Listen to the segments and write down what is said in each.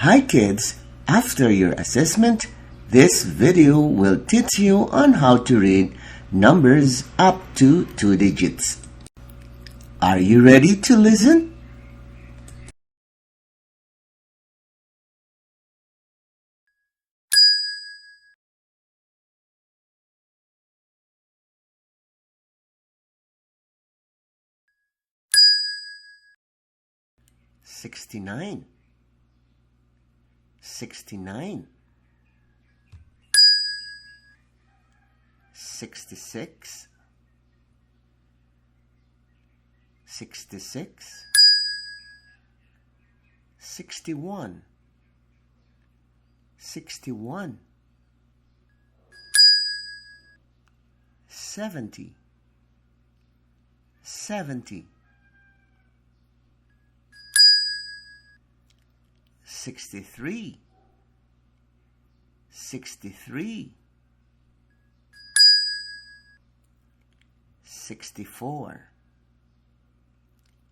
Hi kids! After your assessment, this video will teach you on how to read numbers up to 2 digits. Are you ready to listen? Sixty-nine, 66, 66, 61, 61, 70, 70, 63, 63, 64,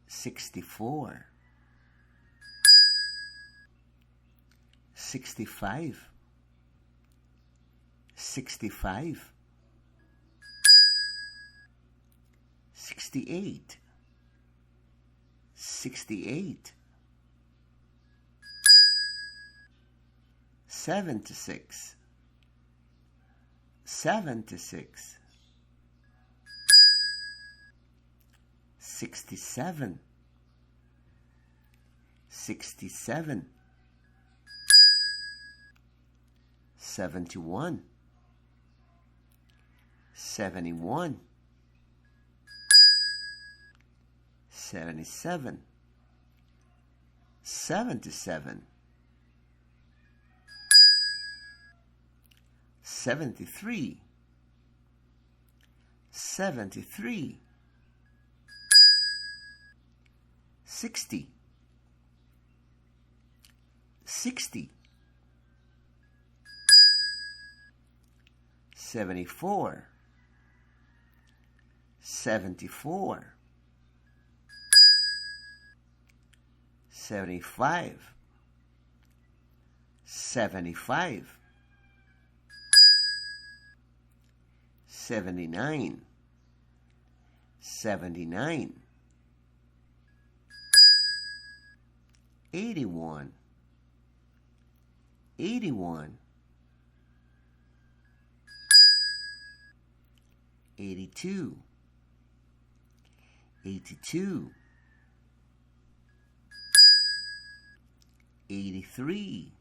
64, 65, 65, 68, 68, 76, 76, 67, 67, 71, 71, 77, 77, 73, 73, 60, 60, 74, 74, 75, 75, 79, 79, 81, 81, 82, 82, 83,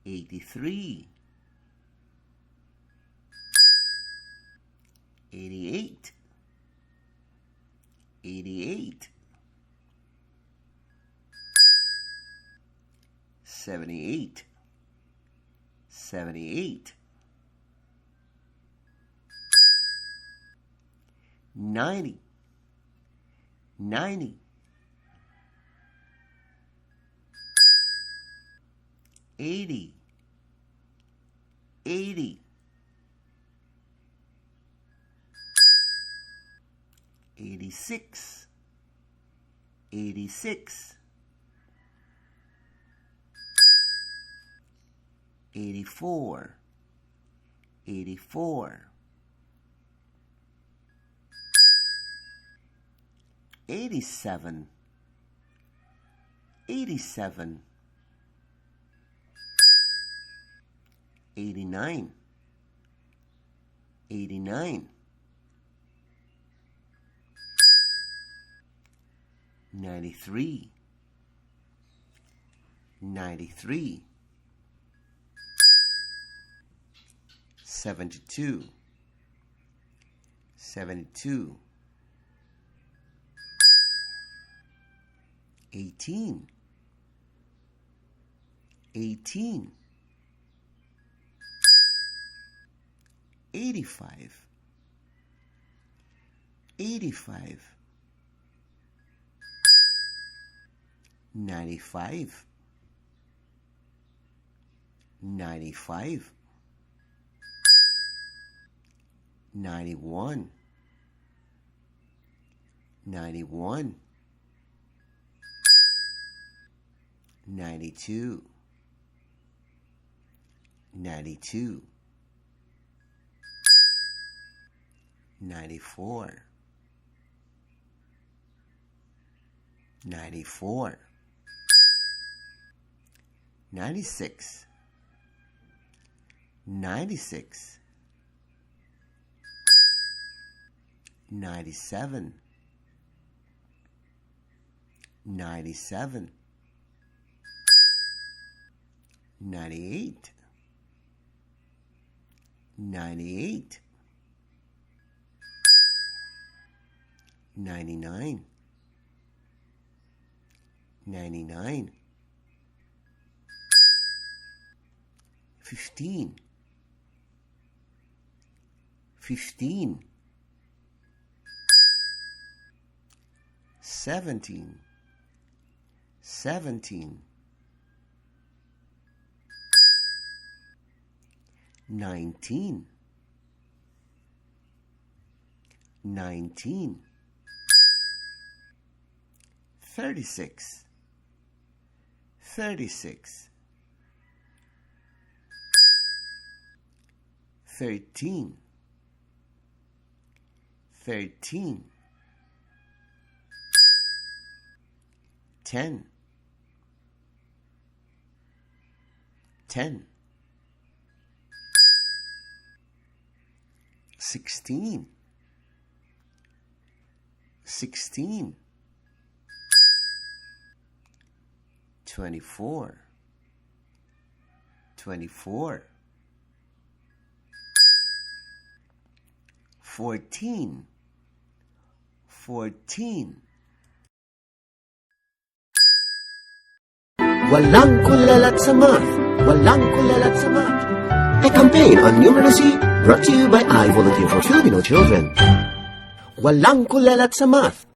83, 88, 88, 78, 78, 90, 90, 80, 80, 86, 86, 84, 84, 87, 87, 89, 89, 93, 93, 72, 72, 18, 18, 85, 85, 95, 95, 91, 91, 92, 92, 94, 94, 96, 96, 97, 97, 98, 98, 99, 99, 15, 15, 17, 17, 19, 19, 36, 36, 13, 13, 10, 10, 16, 16, 24, 24, 14, 14. Walang kulalat sa math. Walang kulalat sa math. A campaign on numeracy brought to you by I Volunteer for Filipino Children. Walang kulalat sa math.